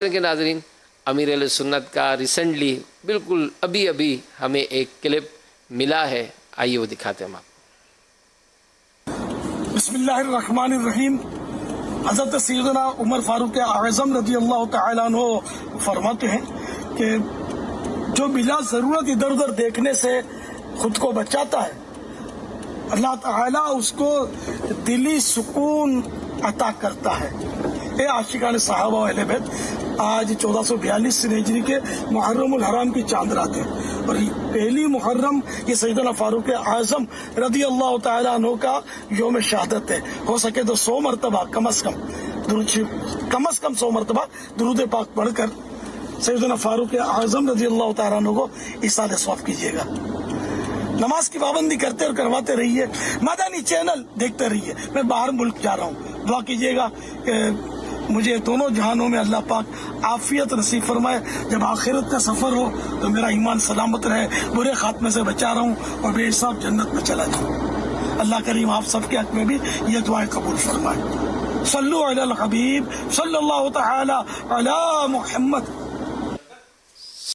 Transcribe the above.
کے ناظرین، امیر اہل سنت کا ریسنٹلی بالکل ابھی ہمیں ایک کلپ ملا ہے، آئیے وہ دکھاتے ہیں ہم آپ۔ بسم اللہ الرحمن الرحیم۔ حضرت سیدنا عمر فاروق اعظم رضی اللہ تعالیٰ عنہ فرماتے ہیں کہ جو بلا ضرورت ادھر ادھر دیکھنے سے خود کو بچاتا ہے، اللہ تعالیٰ اس کو دلی سکون عطا کرتا ہے۔ اے عاشقان صحابہ و اہل بیت، آج 1442 ہجری کے محرم الحرام کی چاند رات ہے، اور پہلی محرم یہ سیدنا فاروق اعظم رضی اللہ تعالیٰ عنہ کا یوم شہادت ہے۔ ہو سکے تو 100 مرتبہ کم از کم 100 مرتبہ درود پاک پڑھ کر سیدنا فاروق اعظم رضی اللہ تعالیٰ عنہ کو ایصال ثواب کیجیے گا۔ نماز کی پابندی کرتے اور کرواتے رہیے، مدنی چینل دیکھتے رہیے۔ میں باہر ملک جا رہا ہوں، دعا کیجیے گا کہ مجھے دونوں جہانوں میں اللہ پاک عافیت نصیب فرمائے۔ جب آخرت کا سفر ہو تو میرا ایمان سلامت رہے، برے خاتمے سے بچا رہوں اور بے حساب جنت میں چلا جاؤں۔ اللہ کریم آپ سب کے حق میں بھی یہ دعائیں قبول فرمائے۔ صلو علی الحبیب صلی اللہ تعالی علی محمد۔